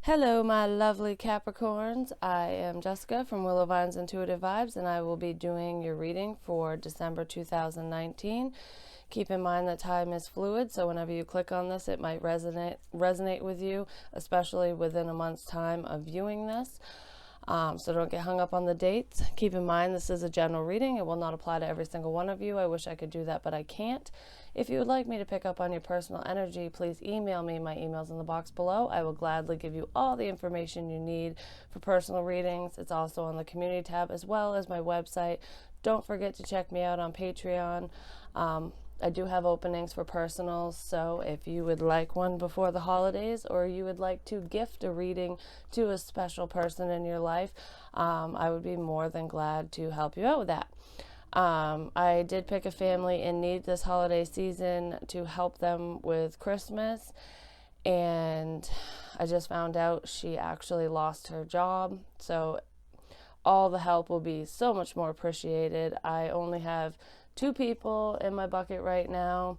Hello, my lovely Capricorns. I am Jessica from Willow Vine's Intuitive Vibes, and I will be doing your reading for December 2019. Keep in mind that time is fluid, so whenever you click on this, it might resonate with you, especially within a month's time of viewing this. So don't get hung up on the dates. Keep in mind this is a general reading. It will not apply to every single one of you. I wish I could do that, but I can't. If you would like me to pick up on your personal energy, please email me. My email's in the box below. I will gladly give you all the information you need for personal readings. It's also on the community tab as well as my website. Don't forget to check me out on Patreon. I do have openings for personals, so if you would like one before the holidays or you would like to gift a reading to a special person in your life, I would be more than glad to help you out with that. I did pick a family in need this holiday season to help them with Christmas, and I just found out she actually lost her job, so all the help will be so much more appreciated. I only have 2 people in my bucket right now,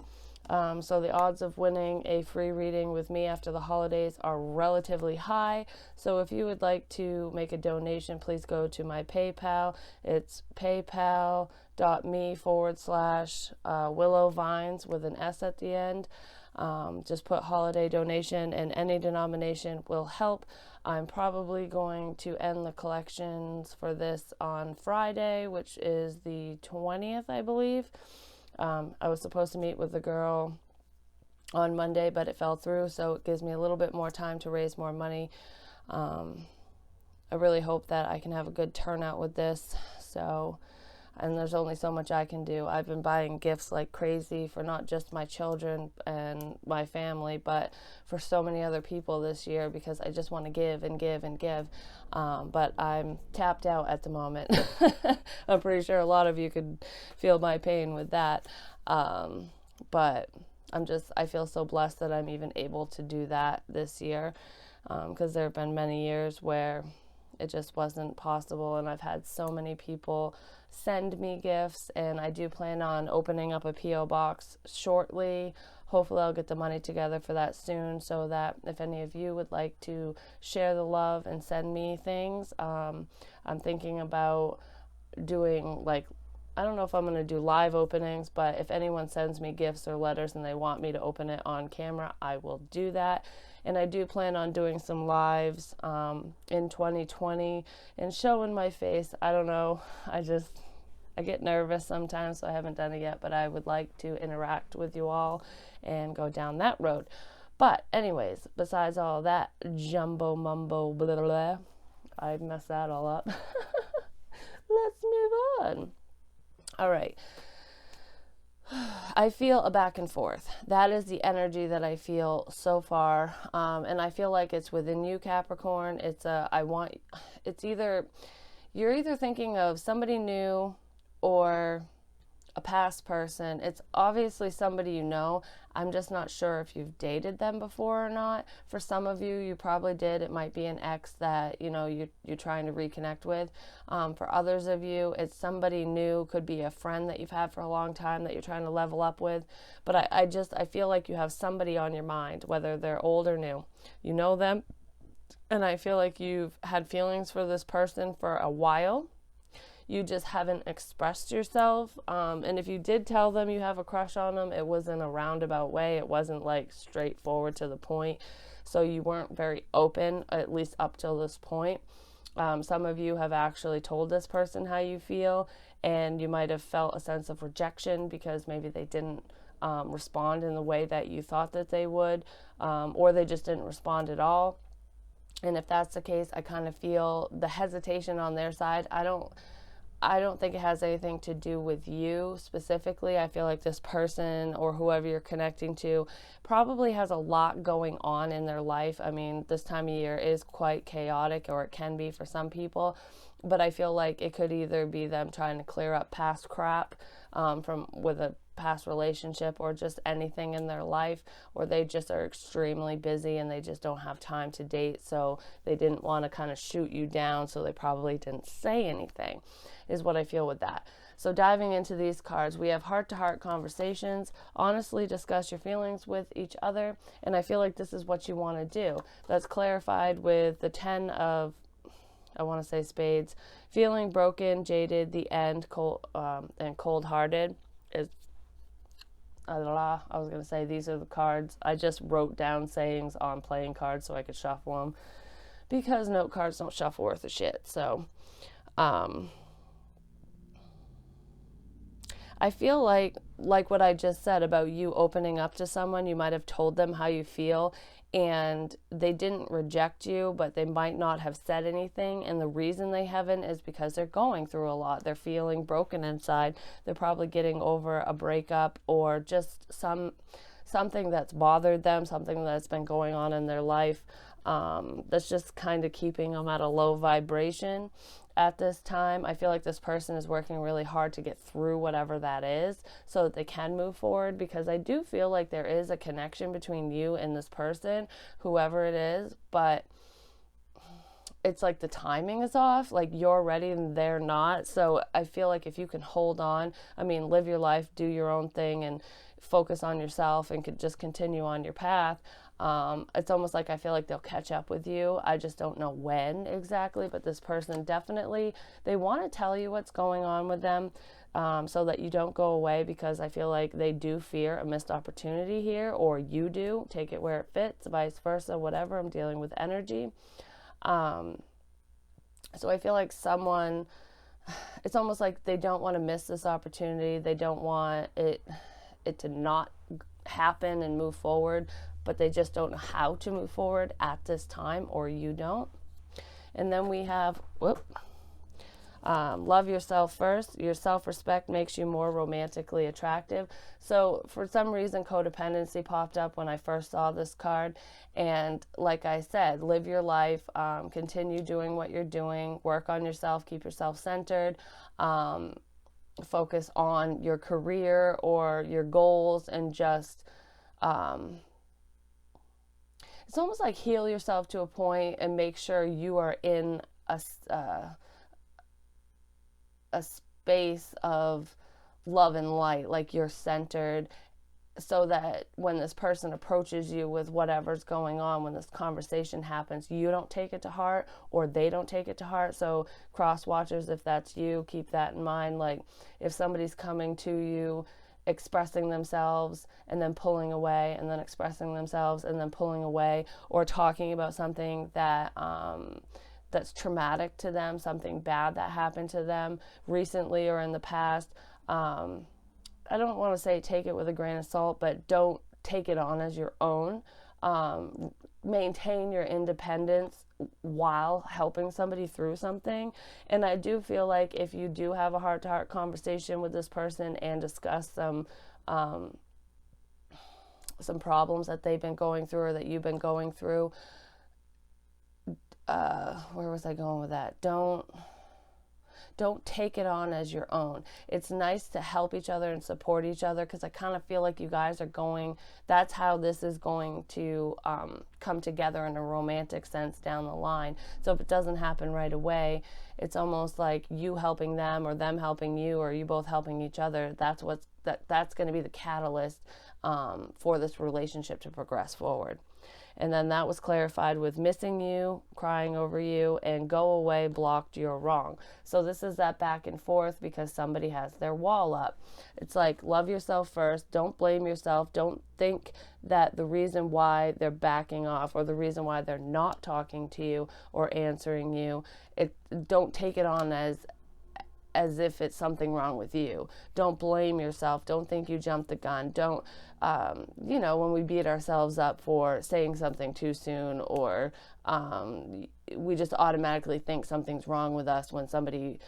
so the odds of winning a free reading with me after the holidays are relatively high. So if you would like to make a donation, please go to my PayPal. It's paypal.me/Willow Vines with an S at the end. Just put holiday donation, and any denomination will help. I'm probably going to end the collections for this on Friday, which is the 20th, I believe. I was supposed to meet with the girl on Monday, but it fell through, so it gives me a little bit more time to raise more money. I really hope that I can have a good turnout with this. And there's only so much I can do. I've been buying gifts like crazy for not just my children and my family, but for so many other people this year because I just want to give and give and give. But I'm tapped out at the moment. I'm pretty sure a lot of you could feel my pain with that. But I feel so blessed that I'm even able to do that this year, because there have been many years where it just wasn't possible, and I've had so many people send me gifts, and I do plan on opening up a P.O. box shortly. Hopefully I'll get the money together for that soon, so that if any of you would like to share the love and send me things, I'm thinking about doing, like, I don't know if I'm going to do live openings, but if anyone sends me gifts or letters and they want me to open it on camera, I will do that. And I do plan on doing some lives in 2020 and showing my face. I don't know. I get nervous sometimes, so I haven't done it yet, but I would like to interact with you all and go down that road. But anyways, besides all that jumbo mumbo blah, blah, blah, I messed that all up. Let's move on. All right. I feel a back and forth. That is the energy that I feel so far. And I feel like it's within you, Capricorn. You're either thinking of somebody new or a past person. It's obviously somebody you know. I'm just not sure if you've dated them before or not. For some of you, you probably did. It might be an ex that, you're trying to reconnect with. For others of you, it's somebody new. Could be a friend that you've had for a long time that you're trying to level up with. But I feel like you have somebody on your mind, whether they're old or new. You know them, and I feel like you've had feelings for this person for a while. You just haven't expressed yourself. And if you did tell them you have a crush on them, it was in a roundabout way. It wasn't like straightforward to the point. So you weren't very open, at least up till this point. Some of you have actually told this person how you feel, and you might have felt a sense of rejection because maybe they didn't respond in the way that you thought that they would, or they just didn't respond at all. And if that's the case, I kind of feel the hesitation on their side. I don't think it has anything to do with you specifically. I feel like this person or whoever you're connecting to probably has a lot going on in their life. I mean, this time of year is quite chaotic, or it can be for some people, but I feel like it could either be them trying to clear up past crap with a past relationship or just anything in their life, or they just are extremely busy and they just don't have time to date, so they didn't want to kind of shoot you down, so they probably didn't say anything, is what I feel with that. So diving into these cards, we have heart-to-heart conversations, honestly discuss your feelings with each other, and I feel like this is what you want to do. That's clarified with the 10 of, I want to say spades, feeling broken, jaded, the end, and cold-hearted. Is, I was going to say these are the cards. I just wrote down sayings on playing cards so I could shuffle them, because note cards don't shuffle worth a shit. So, I feel like what I just said about you opening up to someone, you might have told them how you feel and they didn't reject you, but they might not have said anything. And the reason they haven't is because they're going through a lot. They're feeling broken inside. They're probably getting over a breakup or just something that's bothered them, something that's been going on in their life, that's just kind of keeping them at a low vibration at this time. I feel like this person is working really hard to get through whatever that is so that they can move forward, because I do feel like there is a connection between you and this person, whoever it is, but it's like the timing is off. Like you're ready and they're not. So I feel like if you can hold on, I mean, live your life, do your own thing, and focus on yourself and could just continue on your path. It's almost like I feel like they'll catch up with you. I just don't know when exactly, but this person definitely, they want to tell you what's going on with them, so that you don't go away, because I feel like they do fear a missed opportunity here, or you do. Take it where it fits, vice versa, whatever. I'm dealing with energy. So I feel like someone, it's almost like they don't want to miss this opportunity. They don't want it to not happen and move forward, but they just don't know how to move forward at this time, or you don't. And then we have, love yourself first. Your self-respect makes you more romantically attractive. So for some reason, codependency popped up when I first saw this card. And like I said, live your life, continue doing what you're doing, work on yourself, keep yourself centered, focus on your career or your goals, and just, it's almost like heal yourself to a point and make sure you are in a space of love and light, like you're centered, so that when this person approaches you with whatever's going on, when this conversation happens, you don't take it to heart, or they don't take it to heart. So cross watchers, if that's you, keep that in mind. Like if somebody's coming to you expressing themselves and then pulling away, and then expressing themselves and then pulling away, or talking about something that that's traumatic to them, something bad that happened to them recently or in the past, I don't want to say take it with a grain of salt, but don't take it on as your own. Maintain your independence while helping somebody through something. And I do feel like if you do have a heart-to-heart conversation with this person and discuss some problems that they've been going through or that you've been going through, where was I going with that? Don't take it on as your own. It's nice to help each other and support each other, because I kind of feel like you guys are going, that's how this is going to come together in a romantic sense down the line. So if it doesn't happen right away, it's almost like you helping them, or them helping you, or you both helping each other. That's going to be the catalyst for this relationship to progress forward. And then that was clarified with missing you, crying over you, and go away, blocked, you're wrong. So this is that back and forth because somebody has their wall up. It's like, love yourself first. Don't blame yourself. Don't think that the reason why they're backing off, or the reason why they're not talking to you or answering you, don't take it on as if it's something wrong with you. Don't blame yourself. Don't think you jumped the gun. Don't, when we beat ourselves up for saying something too soon, or we just automatically think something's wrong with us when somebody,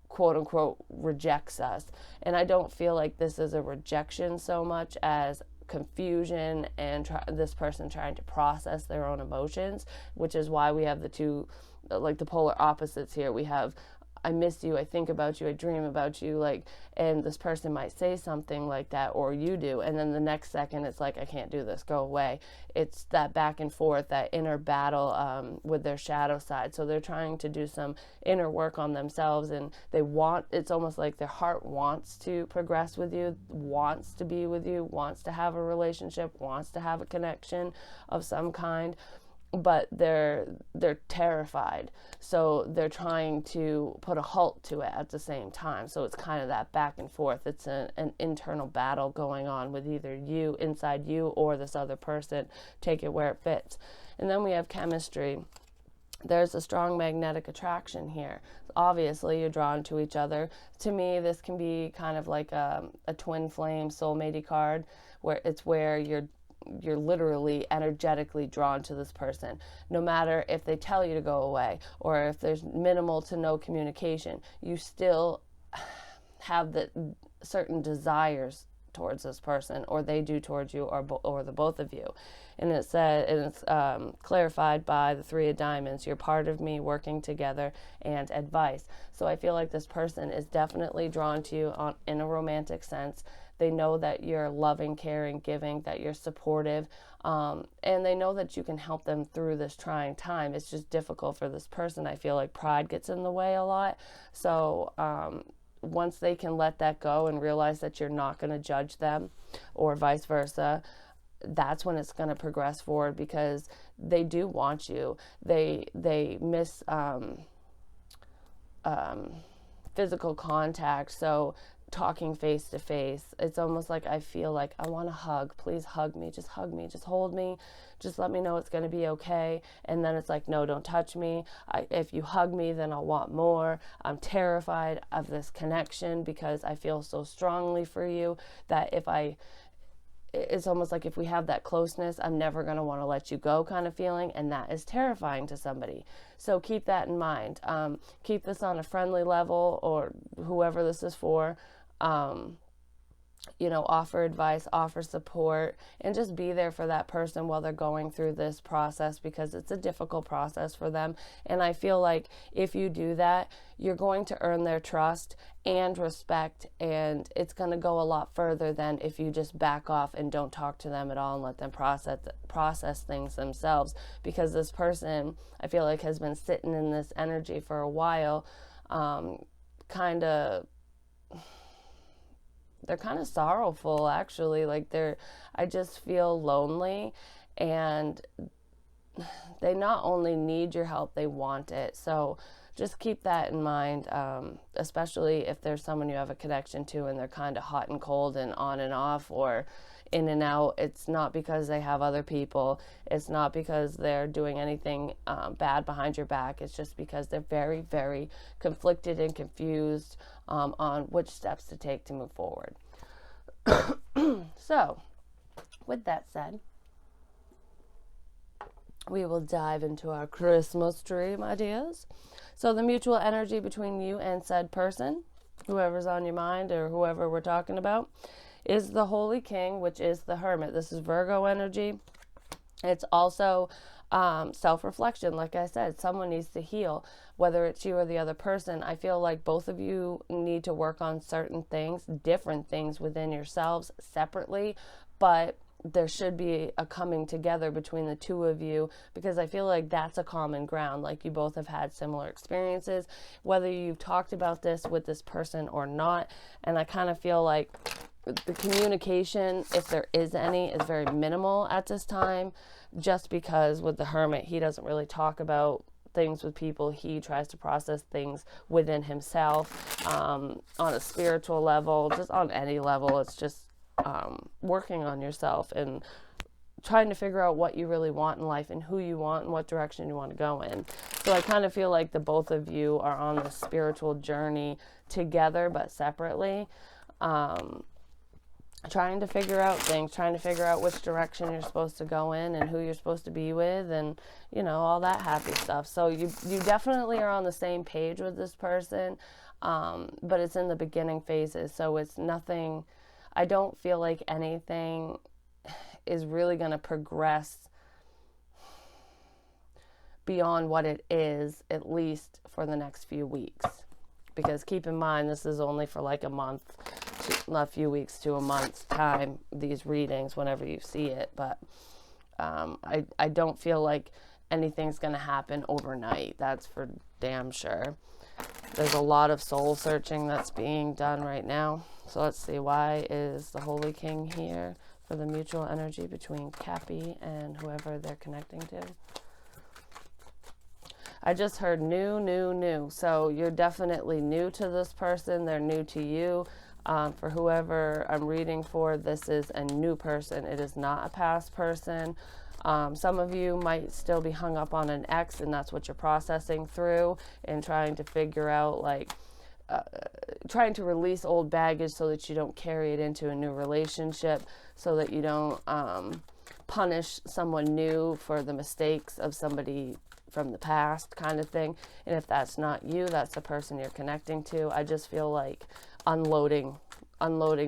quote unquote, rejects us. And I don't feel like this is a rejection so much as confusion and this person trying to process their own emotions, which is why we have the two, like the polar opposites here. We have I miss you, I think about you, I dream about you, like, and this person might say something like that, or you do, and then the next second it's like, I can't do this, go away. It's that back and forth, that inner battle with their shadow side. So they're trying to do some inner work on themselves, and it's almost like their heart wants to progress with you, wants to be with you, wants to have a relationship, wants to have a connection of some kind, but they're terrified, so they're trying to put a halt to it at the same time. So it's kind of that back and forth. It's an internal battle going on with either you, inside you, or this other person. Take it where it fits. And then we have chemistry. There's a strong magnetic attraction here. Obviously, you're drawn to each other. To me, this can be kind of like a twin flame soulmate card, where you're literally energetically drawn to this person. No matter if they tell you to go away, or if there's minimal to no communication, you still have the certain desires towards this person, or they do towards you, or the both of you. And it's clarified by the Three of Diamonds. You're part of me, working together, and advice. So I feel like this person is definitely drawn to you in a romantic sense. They know that you're loving, caring, giving, that you're supportive, and they know that you can help them through this trying time. It's just difficult for this person. I feel like pride gets in the way a lot. So once they can let that go and realize that you're not going to judge them, or vice versa, that's when it's going to progress forward, because they do want you. They miss physical contact, so talking face to face, it's almost like I feel like I want a hug. Please hug me, just hold me, just let me know it's going to be okay. And then it's like, no, don't touch me. If you hug me, then I'll want more. I'm terrified of this connection because I feel so strongly for you that it's almost like if we have that closeness, I'm never going to want to let you go kind of feeling, and that is terrifying to somebody. So keep that in mind. Keep this on a friendly level, or whoever this is for. Offer advice, offer support, and just be there for that person while they're going through this process, because it's a difficult process for them. And I feel like if you do that, you're going to earn their trust and respect, and it's going to go a lot further than if you just back off and don't talk to them at all and let them process things themselves. Because this person, I feel like, has been sitting in this energy for a while, they're kind of sorrowful, actually. Like I just feel lonely, and they not only need your help, they want it. So just keep that in mind, especially if there's someone you have a connection to and they're kind of hot and cold and on and off, or in and out. It's not because they have other people. It's not because they're doing anything bad behind your back. It's just because they're very, very conflicted and confused on which steps to take to move forward. So, with that said, we will dive into our Christmas tree, my dears. So the mutual energy between you and said person, whoever's on your mind or whoever we're talking about, is the Holy King, which is the Hermit. This is Virgo energy. It's also self-reflection. Like I said, someone needs to heal, whether it's you or the other person. I feel like both of you need to work on certain things, different things within yourselves separately, but there should be a coming together between the two of you, because I feel like that's a common ground. Like, you both have had similar experiences, whether you've talked about this with this person or not. And I kind of feel like the communication, if there is any, is very minimal at this time, just because with the Hermit, he doesn't really talk about things with people. He tries to process things within himself, on a spiritual level, just on any level. It's just working on yourself and trying to figure out what you really want in life and who you want and what direction you want to go in. So I kind of feel like the both of you are on this spiritual journey together but separately, trying to figure out things, trying to figure out which direction you're supposed to go in and who you're supposed to be with, and all that happy stuff. So you definitely are on the same page with this person, but it's in the beginning phases, so it's nothing. I don't feel like anything is really going to progress beyond what it is, at least for the next few weeks. because keep in mind, this is only for like a month, a few weeks to a month's time, these readings, whenever you see it. But I don't feel like anything's going to happen overnight. That's for damn sure. There's a lot of soul searching that's being done right now. So let's see, why is the Holy King here for the mutual energy between Cappy and whoever they're connecting to? I just heard new. So you're definitely new to this person. They're new to you. For whoever I'm reading for, this is a new person. It is not a past person. Some of you might still be hung up on an ex, and that's what you're processing through and trying to figure out, like, trying to release old baggage so that you don't carry it into a new relationship, so that you don't punish someone new for the mistakes of somebody from the past, kind of thing. And if that's not you, that's the person you're connecting to. I just feel like unloading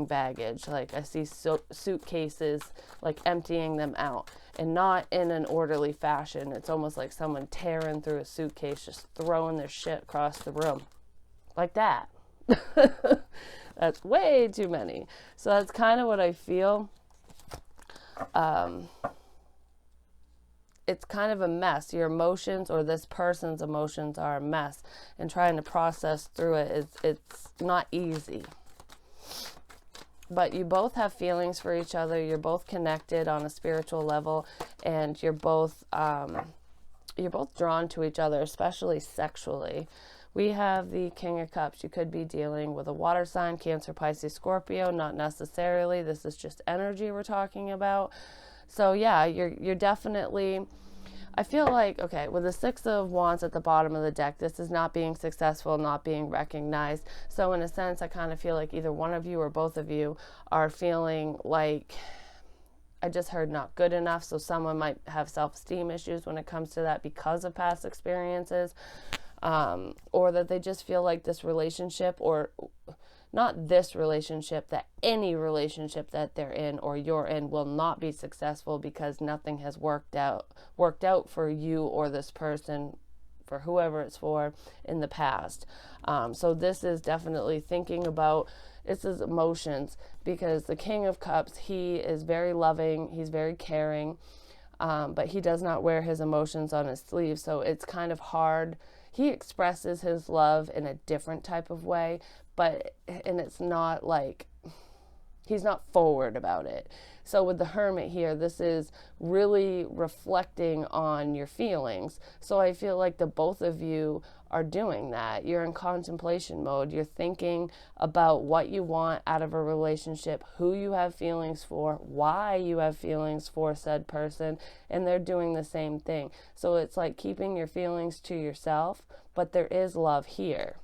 baggage. Like I see suitcases, like emptying them out, and not in an orderly fashion. It's almost like someone tearing through a suitcase, just throwing their shit across the room like that. That's way too many. So that's kind of what I feel. It's kind of a mess. Your emotions, or this person's emotions, are a mess, and trying to process through it it's not easy. But you both have feelings for each other. You're both connected on a spiritual level, and you're both drawn to each other, especially sexually. We have the King of Cups. You could be dealing with a water sign, Cancer, Pisces, Scorpio. Not necessarily. This is just energy we're talking about. So yeah, you're definitely, I feel like, okay, with the Six of Wands at the bottom of the deck, this is not being successful, not being recognized. So in a sense, I kind of feel like either one of you or both of you are feeling like, I just heard not good enough. So someone might have self-esteem issues when it comes to that because of past experiences, or that they just feel like this relationship, or not this relationship, that any relationship that they're in or you're in will not be successful because nothing has worked out for you or this person, for whoever it's for, in the past. So this is definitely thinking about, this is emotions, because the King of Cups, he is very loving, he's very caring, but he does not wear his emotions on his sleeve. So it's kind of hard. He expresses his love in a different type of way, and it's not like, he's not forward about it. So with the Hermit here, this is really reflecting on your feelings. So I feel like the both of you are doing that. You're in contemplation mode. You're thinking about what you want out of a relationship, who you have feelings for, why you have feelings for said person, and they're doing the same thing. So it's like keeping your feelings to yourself, but there is love here.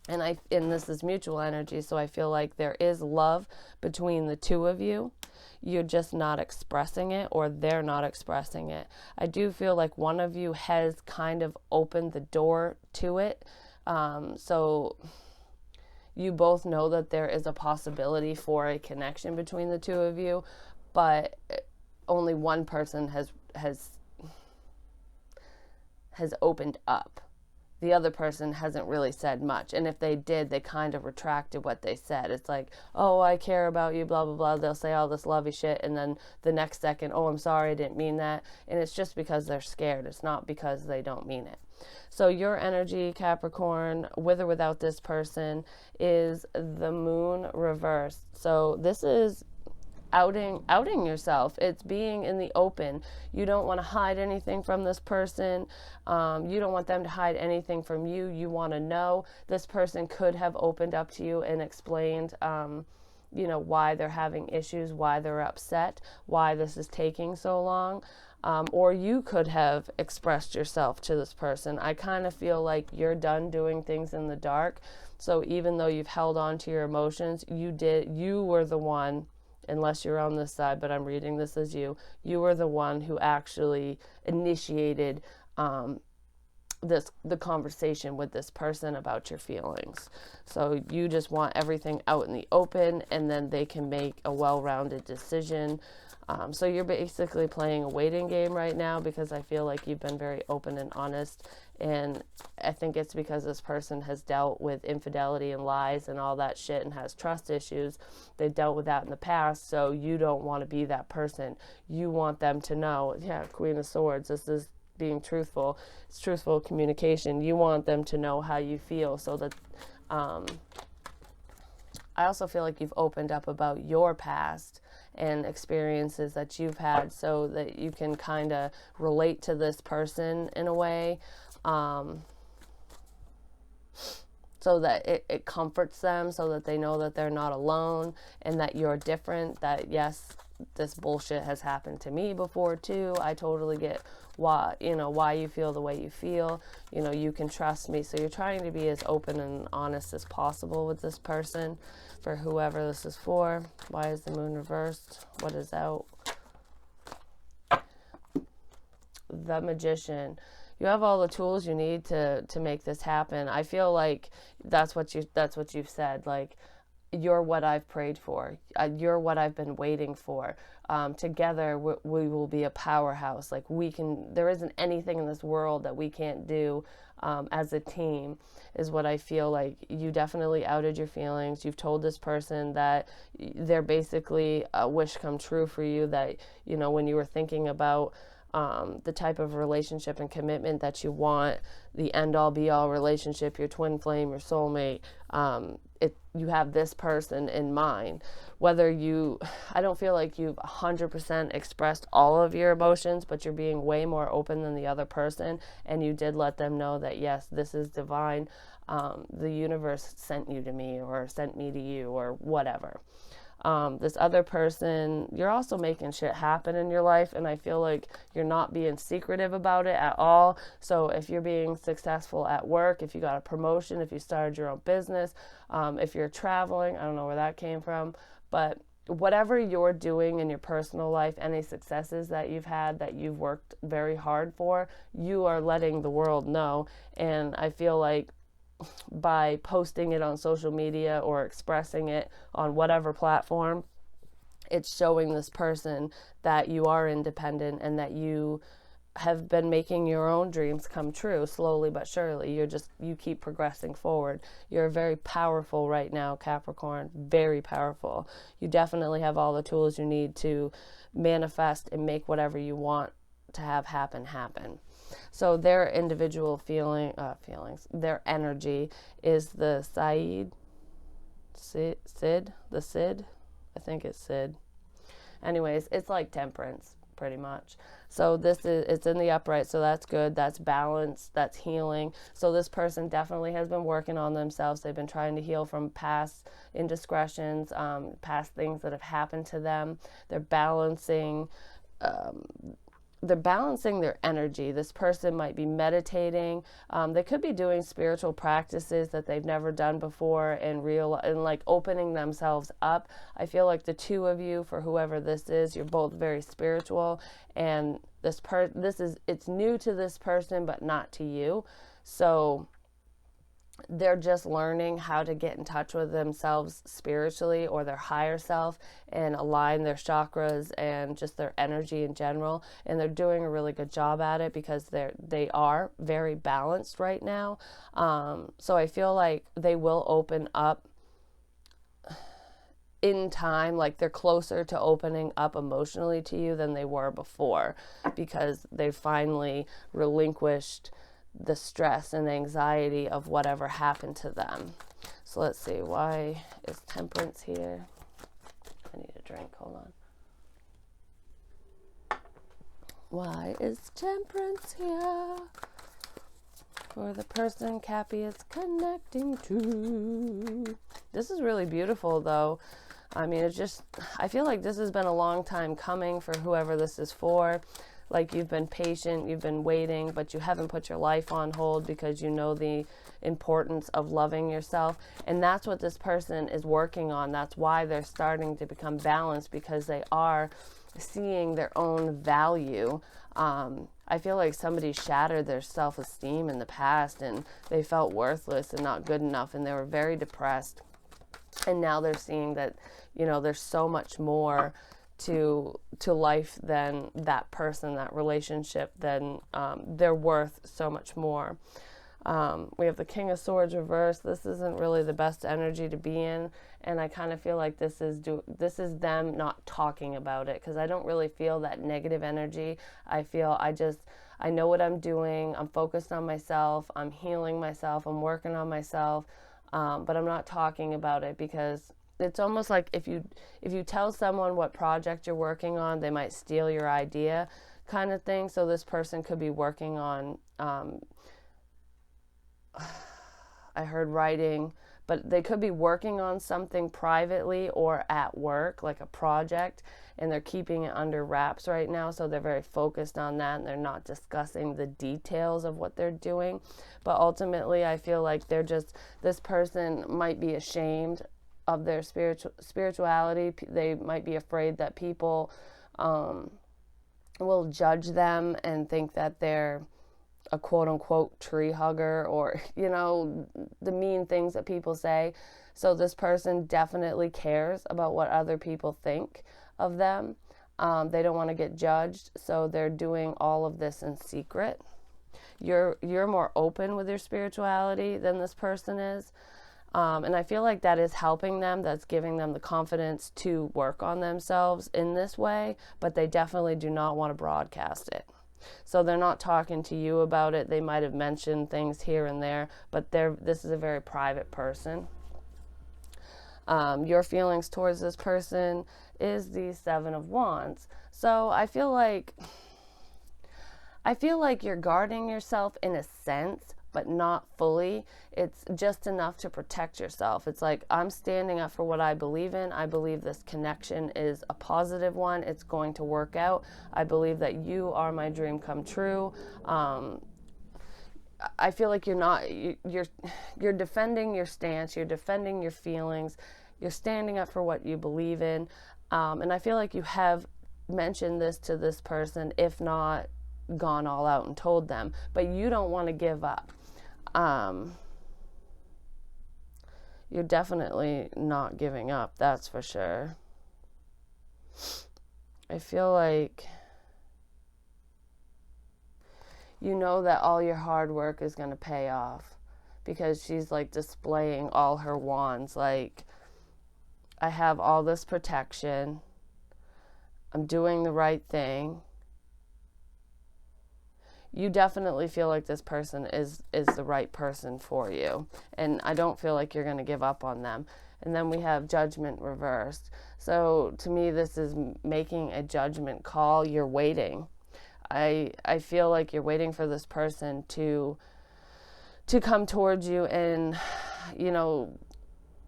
And this is mutual energy, so I feel like there is love between the two of you. You're just not expressing it, or they're not expressing it. I do feel like one of you has kind of opened the door to it. So you both know that there is a possibility for a connection between the two of you, but only one person has opened up. The other person hasn't really said much. And if they did, they kind of retracted what they said. It's like, oh, I care about you, blah, blah, blah. They'll say all this lovey shit. And then the next second, oh, I'm sorry, I didn't mean that. And it's just because they're scared. It's not because they don't mean it. So your energy, Capricorn, with or without this person, is the Moon reversed. So this is outing yourself. It's being in the open. You don't want to hide anything from this person. You don't want them to hide anything from you. You want to know. This person could have opened up to you and explained why they're having issues, why they're upset, why this is taking so long. Or you could have expressed yourself to this person. I kind of feel like you're done doing things in the dark. So even though you've held on to your emotions, you were the one, unless you're on this side, but I'm reading this as you were the one who actually initiated the conversation with this person about your feelings. So you just want everything out in the open, and then they can make a well-rounded decision. So you're basically playing a waiting game right now, because I feel like you've been very open and honest. And I think it's because this person has dealt with infidelity and lies and all that shit and has trust issues. They've dealt with that in the past. So you don't want to be that person. You want them to know, yeah, Queen of Swords, this is being truthful. It's truthful communication. You want them to know how you feel, so that I also feel like you've opened up about your past and experiences that you've had, so that you can kind of relate to this person in a way, so that it comforts them, so that they know that they're not alone and that you're different, that yes, this bullshit has happened to me before too. I totally get why you feel the way you feel. You can trust me. So you're trying to be as open and honest as possible with this person, for whoever this is for. Why is the moon reversed? What is out? The Magician. You have all the tools you need to make this happen. I feel like that's what you've said. Like, you're what I've prayed for. You're what I've been waiting for. Together, we will be a powerhouse. Like, there isn't anything in this world that we can't do as a team, is what I feel like. You definitely outed your feelings. You've told this person that they're basically a wish come true for you, that, when you were thinking about the type of relationship and commitment that you want, the end-all be-all relationship, your twin flame, your soulmate, you have this person in mind. I don't feel like you've 100% expressed all of your emotions, but you're being way more open than the other person, and you did let them know that, yes, this is divine. The universe sent you to me, or sent me to you, or whatever. This other person, you're also making shit happen in your life, and I feel like you're not being secretive about it at all. So if you're being successful at work, if you got a promotion, if you started your own business, if you're traveling, I don't know where that came from, but whatever you're doing in your personal life, any successes that you've had, that you've worked very hard for, you are letting the world know. And I feel like by posting it on social media or expressing it on whatever platform, it's showing this person that you are independent and that you have been making your own dreams come true, slowly but surely. You keep progressing forward. You're very powerful right now, Capricorn, very powerful. You definitely have all the tools you need to manifest and make whatever you want to have happen. So their individual feelings, their energy is the Sid, I think it's Sid. Anyways, it's like Temperance, pretty much. So it's in the upright, so that's good. That's balance, that's healing. So this person definitely has been working on themselves. They've been trying to heal from past indiscretions, past things that have happened to them. They're balancing their energy. This person might be meditating. They could be doing spiritual practices that they've never done before, and like opening themselves up. I feel like the two of you, for whoever this is, you're both very spiritual, and it's new to this person, but not to you. So they're just learning how to get in touch with themselves spiritually, or their higher self, and align their chakras and just their energy in general. And they're doing a really good job at it, because they are very balanced right now. So I feel like they will open up in time. Like, they're closer to opening up emotionally to you than they were before, because they finally relinquished the stress and anxiety of whatever happened to them. So let's see, why is Temperance here? I need a drink, hold on. Why is Temperance here? For the person Cappy is connecting to. This is really beautiful, though. I mean, I feel like this has been a long time coming for whoever this is for. Like, you've been patient, you've been waiting, but you haven't put your life on hold, because you know the importance of loving yourself. And that's what this person is working on. That's why they're starting to become balanced, because they are seeing their own value. I feel like somebody shattered their self-esteem in the past, and they felt worthless and not good enough, and they were very depressed. And now they're seeing that, there's so much more to life than that person, that relationship, then they're worth so much more. We have the King of Swords reversed. This isn't really the best energy to be in, and I kind of feel like this is them not talking about it, because I don't really feel that negative energy. I feel I know what I'm doing. I'm focused on myself. I'm healing myself. I'm working on myself, but I'm not talking about it, because it's almost like if you tell someone what project you're working on, they might steal your idea, kind of thing. So this person could be working on I heard writing, but they could be working on something privately or at work, like a project, and they're keeping it under wraps right now. So they're very focused on that, and they're not discussing the details of what they're doing. But ultimately, I feel like this person might be ashamed of their spirituality. They might be afraid that people will judge them and think that they're a quote-unquote tree hugger, or the mean things that people say. So this person definitely cares about what other people think of them. They don't want to get judged, so they're doing all of this in secret. You're more open with your spirituality than this person is, and I feel like that is helping them. That's giving them the confidence to work on themselves in this way, but they definitely do not want to broadcast it. So they're not talking to you about it. They might have mentioned things here and there, but this is a very private person. Your feelings towards this person is the Seven of Wands. So I feel like you're guarding yourself in a sense, but not fully. It's just enough to protect yourself. It's like, I'm standing up for what I believe in. I believe this connection is a positive one. It's going to work out. I believe that you are my dream come true. I feel like you're defending your stance. You're defending your feelings. You're standing up for what you believe in. And I feel like you have mentioned this to this person, if not gone all out and told them, but you don't want to give up. You're definitely not giving up, that's for sure. I feel like you know that all your hard work is going to pay off, because she's like displaying all her wands, like, I have all this protection, I'm doing the right thing. You definitely feel like this person is the right person for you. And I don't feel like you're going to give up on them. And then we have Judgment reversed. So to me, this is making a judgment call. You're waiting. I feel like you're waiting for this person to come towards you and,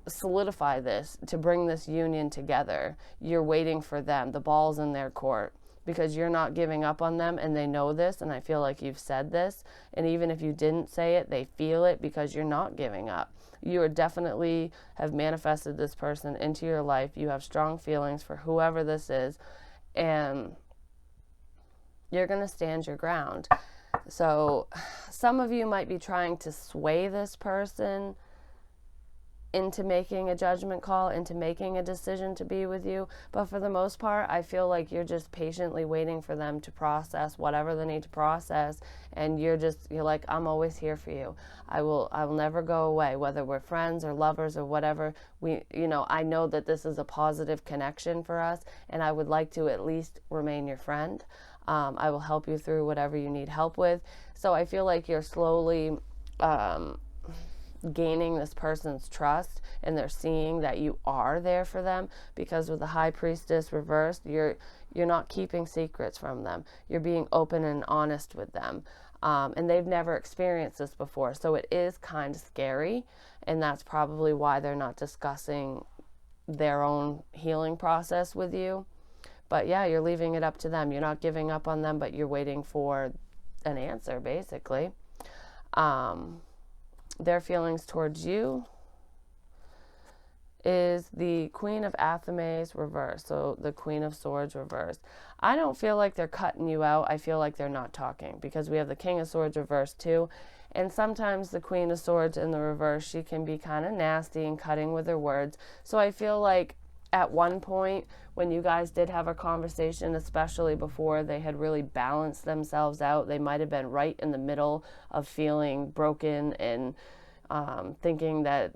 solidify this, to bring this union together. You're waiting for them. The ball's in their court, because you're not giving up on them, and they know this, and I feel like you've said this, and even if you didn't say it, they feel it, because you're not giving up. You are definitely have manifested this person into your life. You have strong feelings for whoever this is, and you're going to stand your ground. So some of you might be trying to sway this person into making a judgment call, into making a decision to be with you. But for the most part, I feel like you're just patiently waiting for them to process whatever they need to process. And you're like, I'm always here for you. I will never go away, whether we're friends or lovers or whatever. I know that this is a positive connection for us, and I would like to at least remain your friend. I will help you through whatever you need help with. So I feel like you're slowly, gaining this person's trust, and they're seeing that you are there for them, because with the High Priestess reversed, you're not keeping secrets from them. You're being open and honest with them, and they've never experienced this before, so it is kind of scary, and that's probably why they're not discussing their own healing process with you. But yeah, you're leaving it up to them. You're not giving up on them, but you're waiting for an answer, basically. Their feelings towards you is the Queen of Athames reversed, so the Queen of Swords reversed. I don't feel like they're cutting you out. I feel like they're not talking, because we have the King of Swords reversed too, and sometimes the Queen of Swords in the reverse, she can be kind of nasty and cutting with her words. So I feel like at one point when you guys did have a conversation, especially before they had really balanced themselves out, they might have been right in the middle of feeling broken and thinking that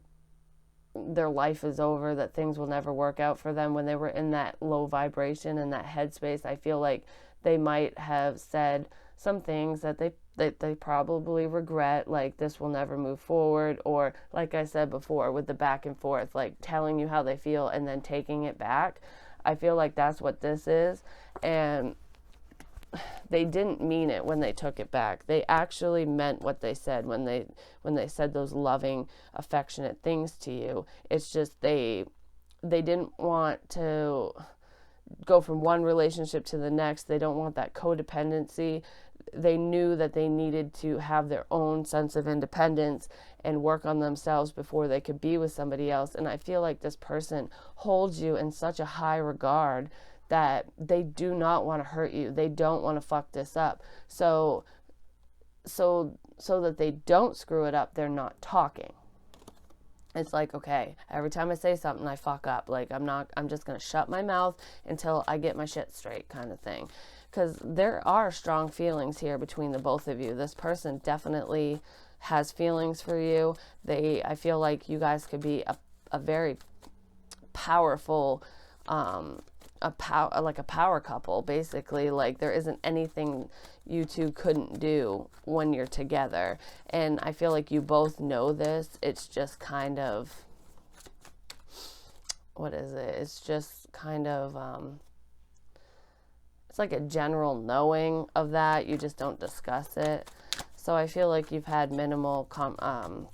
their life is over, that things will never work out for them. When they were in that low vibration and that headspace, I feel like they might have said some things that they probably regret, like this will never move forward, or like I said before with the back and forth, like telling you how they feel and then taking it back. I feel like that's what this is, and they didn't mean it when they took it back. They actually meant what they said when they said those loving, affectionate things to you. It's just they didn't want to go from one relationship to the next. They don't want that codependency. They knew that they needed to have their own sense of independence and work on themselves before they could be with somebody else. And I feel like this person holds you in such a high regard that they do not want to hurt you. They don't want to fuck this up. So that they don't screw it up, they're not talking. It's like, okay, every time I say something, I fuck up. Like, I'm just going to shut my mouth until I get my shit straight, kind of thing. Because there are strong feelings here between the both of you. This person definitely has feelings for you. I feel like you guys could be a very powerful, like a power couple, basically. Like, there isn't anything you two couldn't do when you're together, and I feel like you both know this. It's just kind of, what is it? It's just kind of, it's like a general knowing of that. You just don't discuss it. So I feel like you've had minimal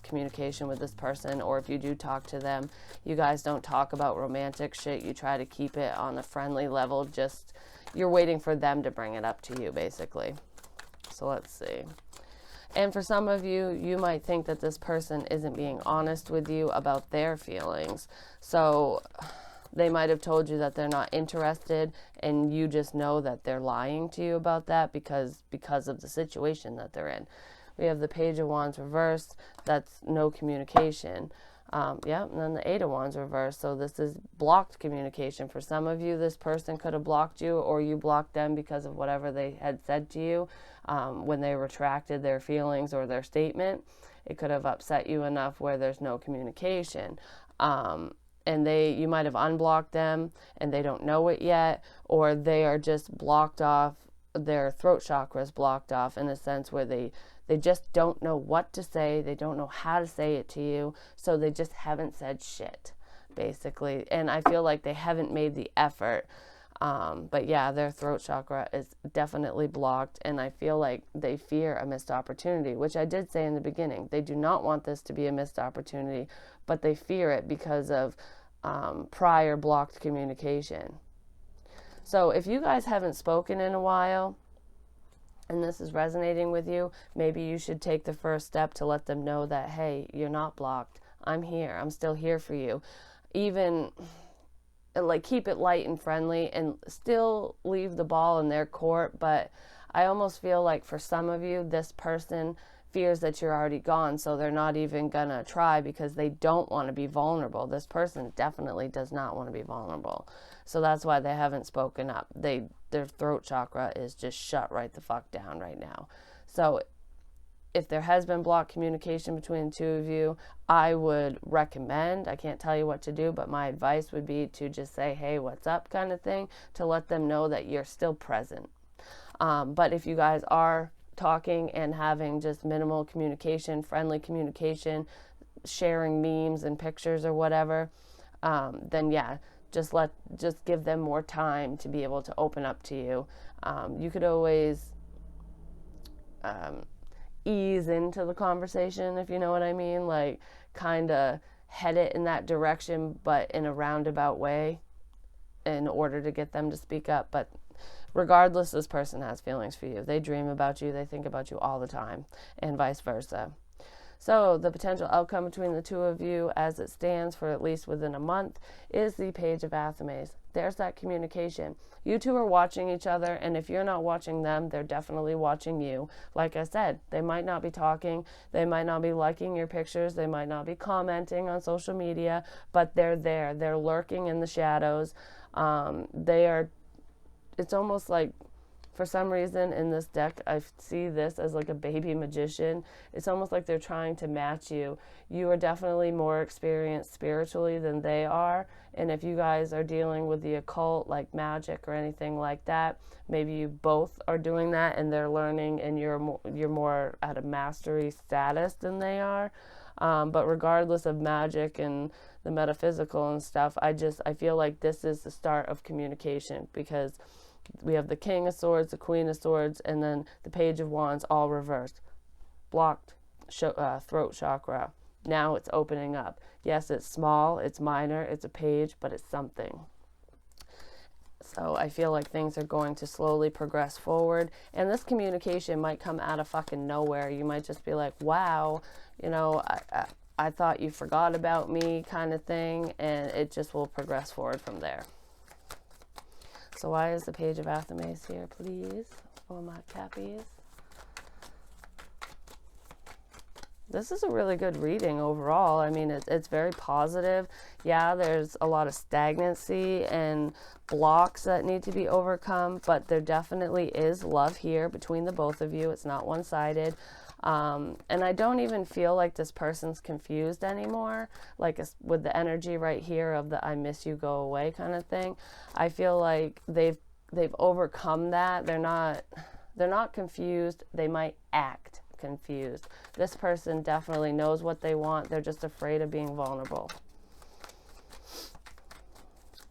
communication with this person, or if you do talk to them, you guys don't talk about romantic shit. You try to keep it on a friendly level. Just, you're waiting for them to bring it up to you, basically. So let's see. And for some of you, you might think that this person isn't being honest with you about their feelings. So they might have told you that they're not interested, and you just know that they're lying to you about that because of the situation that they're in. We have the Page of Wands reversed. That's no communication. And then the 8 of Wands reversed. So this is blocked communication. For some of you, this person could have blocked you, or you blocked them because of whatever they had said to you when they retracted their feelings or their statement. It could have upset you enough where there's no communication. And you might have unblocked them and they don't know it yet, or they are just blocked off, their throat chakra is blocked off in a sense where they just don't know what to say, they don't know how to say it to you, so they just haven't said shit, basically. And I feel like they haven't made the effort. But yeah, their throat chakra is definitely blocked, and I feel like they fear a missed opportunity, which I did say in the beginning. They do not want this to be a missed opportunity, but they fear it because of prior blocked communication. So if you guys haven't spoken in a while and this is resonating with you, maybe you should take the first step to let them know that, hey, you're not blocked. I'm here. I'm still here for you. Even like keep it light and friendly and still leave the ball in their court. But I almost feel like for some of you, this person fears that you're already gone, so they're not even gonna try because they don't want to be vulnerable. This person definitely does not want to be vulnerable, so that's why they haven't spoken up. Their throat chakra is just shut right the fuck down right now. So if there has been blocked communication between the two of you, I would recommend, I can't tell you what to do, but my advice would be to just say, hey, what's up, kind of thing, to let them know that you're still present. But if you guys are talking and having just minimal communication, friendly communication, sharing memes and pictures or whatever, then yeah, just give them more time to be able to open up to you. You could always ease into the conversation, if you know what I mean, like kind of head it in that direction, but in a roundabout way in order to get them to speak up. But regardless, this person has feelings for you. They dream about you. They think about you all the time, and vice versa. So the potential outcome between the two of you as it stands for at least within a month is the Page of There's that communication. You two are watching each other, and if you're not watching them, they're definitely watching you. Like I said, they might not be talking, they might not be liking your pictures, they might not be commenting on social media, but they're there. They're lurking in the shadows. It's almost like, for some reason in this deck, I see this as like a baby magician. It's almost like they're trying to match you. You are definitely more experienced spiritually than they are. And if you guys are dealing with the occult, like magic or anything like that, maybe you both are doing that and they're learning and you're more at a mastery status than they are. But regardless of magic and the metaphysical and stuff, I feel like this is the start of communication, because we have the King of Swords, the Queen of Swords, and then the Page of Wands, all reversed. Blocked throat chakra. Now it's opening up. Yes, it's small, it's minor, it's a page, but it's something. So I feel like things are going to slowly progress forward. And this communication might come out of fucking nowhere. You might just be like, wow, you know, I thought you forgot about me, kind of thing. And it just will progress forward from there. So why is the Page of Athames here, please, for my Cappies? This is a really good reading overall. I mean, it's very positive. Yeah, there's a lot of stagnancy and blocks that need to be overcome, but there definitely is love here between the both of you. It's not one-sided. And I don't even feel like this person's confused anymore, like with the energy right here of the I miss you, go away kind of thing. I feel like they've overcome that. They're not confused. They might act confused. This person definitely knows what they want. They're just afraid of being vulnerable.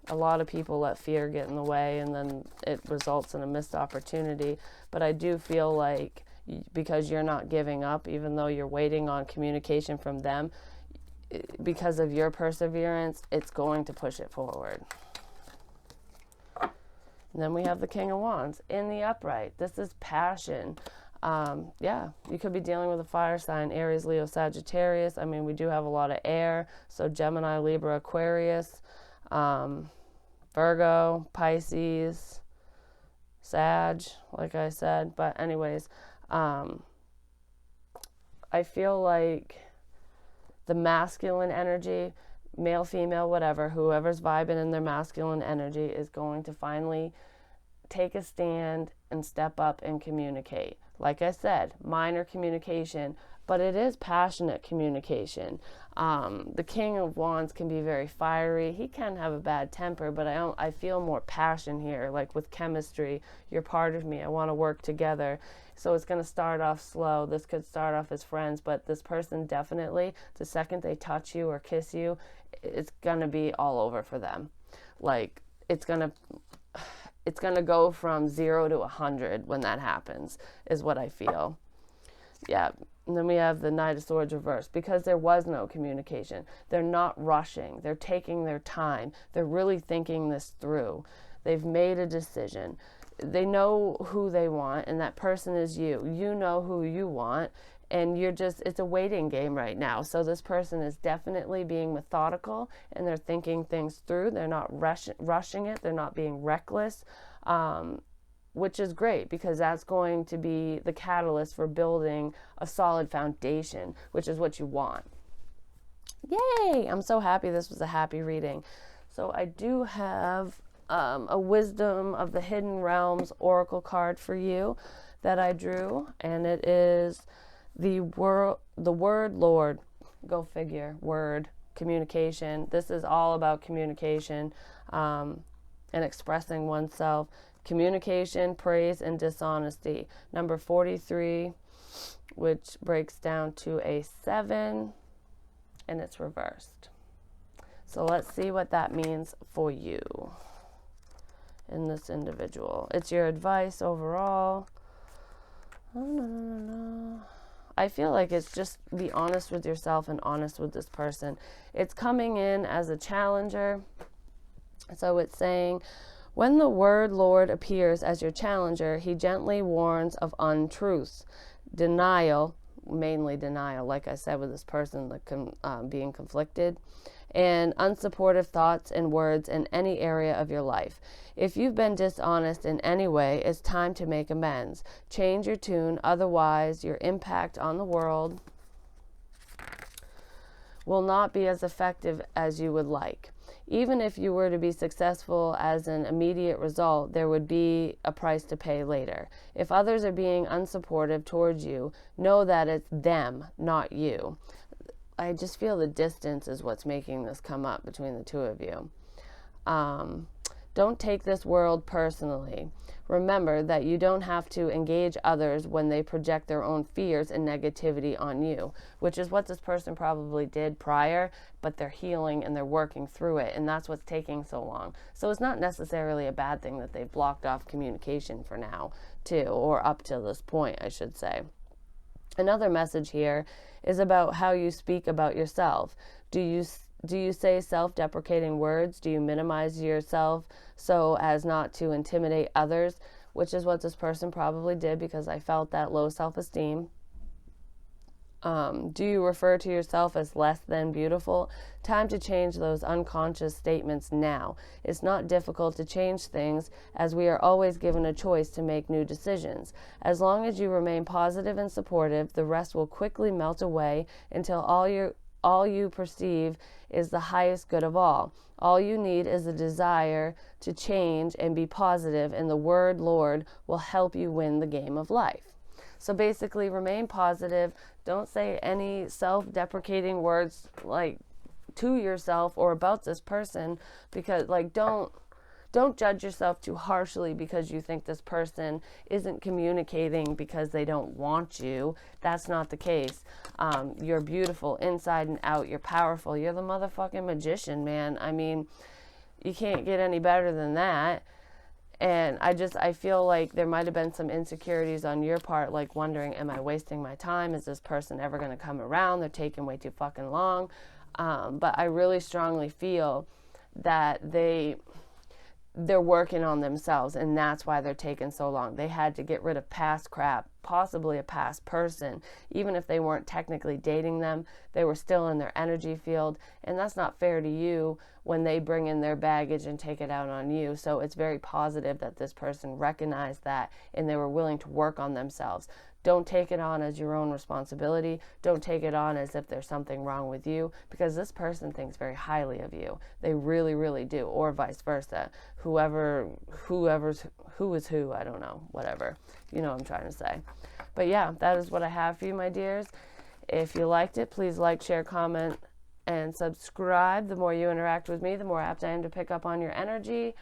A lot of people let fear get in the way, and then it results in a missed opportunity. But I do feel like, because you're not giving up, even though you're waiting on communication from them, because of your perseverance, it's going to push it forward. And then we have the King of Wands in the upright. This is passion. Yeah, you could be dealing with a fire sign, Aries, Leo, Sagittarius. I mean, we do have a lot of air, so Gemini, Libra, Aquarius, Virgo, Pisces, Sag, like I said. But anyways, I feel like the masculine energy, male, female, whatever, whoever's vibing in their masculine energy is going to finally take a stand and step up and communicate. Like I said, minor communication, but it is passionate communication. The King of Wands can be very fiery. He can have a bad temper, but I feel more passion here, like with chemistry. You're part of me. I want to work together. So it's going to start off slow. This could start off as friends, but this person definitely, the second they touch you or kiss you, it's going to be all over for them. Like, it's going to go from 0 to 100 when that happens, is what I feel. Yeah. And then we have the Knight of Swords reversed, because there was no communication. They're not rushing. They're taking their time. They're really thinking this through. They've made a decision. They know who they want, and that person is you. You know who you want, and it's a waiting game right now. So this person is definitely being methodical, and they're thinking things through. They're not rushing it. They're not being reckless, which is great, because that's going to be the catalyst for building a solid foundation, which is what you want. Yay! I'm so happy this was a happy reading. So I do have a Wisdom of the Hidden Realms oracle card for you that I drew, and it is the word Lord. Go figure. Word, communication. This is all about communication and expressing oneself. Communication, praise, and dishonesty. Number 43, which breaks down to a 7, and it's reversed. So let's see what that means for you in this individual. It's your advice overall. Oh, no. I feel like it's just be honest with yourself and honest with this person. It's coming in as a challenger. So it's saying, when the word Lord appears as your challenger, he gently warns of untruths, denial, mainly denial, like I said with this person being conflicted, and unsupportive thoughts and words in any area of your life. If you've been dishonest in any way, it's time to make amends. Change your tune, otherwise your impact on the world will not be as effective as you would like. Even if you were to be successful as an immediate result, there would be a price to pay later. If others are being unsupportive towards you, know that it's them, not you. I just feel the distance is what's making this come up between the two of you. Don't take this world personally. Remember that you don't have to engage others when they project their own fears and negativity on you, which is what this person probably did prior, but they're healing and they're working through it, and that's what's taking so long. So it's not necessarily a bad thing that they've blocked off communication for now, too, or up to this point, I should say. Another message here is about how you speak about yourself. Do you say self-deprecating words? Do you minimize yourself so as not to intimidate others? Which is what this person probably did, because I felt that low self-esteem. Do you refer to yourself as less than beautiful? Time to change those unconscious statements now. It's not difficult to change things, as we are always given a choice to make new decisions. As long as you remain positive and supportive, the rest will quickly melt away until all you perceive is the highest good of all. All you need is a desire to change and be positive, and the word Lord will help you win the game of life. So basically, remain positive. Don't say any self-deprecating words like to yourself or about this person, because don't judge yourself too harshly because you think this person isn't communicating because they don't want you. That's not the case. You're beautiful inside and out. You're powerful. You're the motherfucking magician, man. I mean, you can't get any better than that. And I feel like there might have been some insecurities on your part, like wondering, am I wasting my time? Is this person ever going to come around? They're taking way too fucking long. But I really strongly feel that they're working on themselves, and that's why they're taking so long. They had to get rid of past crap, possibly a past person. Even if they weren't technically dating them, they were still in their energy field, and that's not fair to you when they bring in their baggage and take it out on you. So it's very positive that this person recognized that and they were willing to work on themselves. Don't take it on as your own responsibility. Don't take it on as if there's something wrong with you, because this person thinks very highly of you. They really, really do, or vice versa. Who is who, I don't know, whatever. You know what I'm trying to say. But yeah, that is what I have for you, my dears. If you liked it, please like, share, comment, and subscribe. The more you interact with me, the more apt I am to pick up on your energy.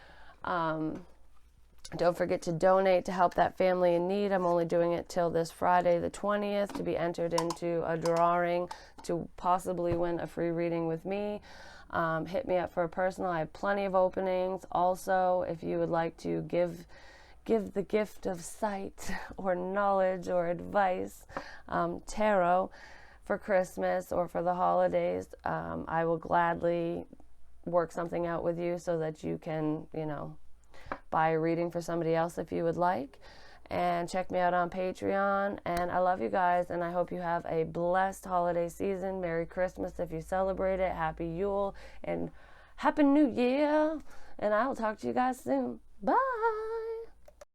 Don't forget to donate to help that family in need. I'm only doing it till this Friday, the 20th, to be entered into a drawing to possibly win a free reading with me. Hit me up for a personal. I have plenty of openings. Also, if you would like to give the gift of sight or knowledge or advice, tarot, for Christmas or for the holidays, I will gladly work something out with you so that you can, buy a reading for somebody else if you would like. And check me out on Patreon. And I love you guys, and I hope you have a blessed holiday season. Merry Christmas if you celebrate it. Happy Yule and Happy New Year. And I will talk to you guys soon. Bye.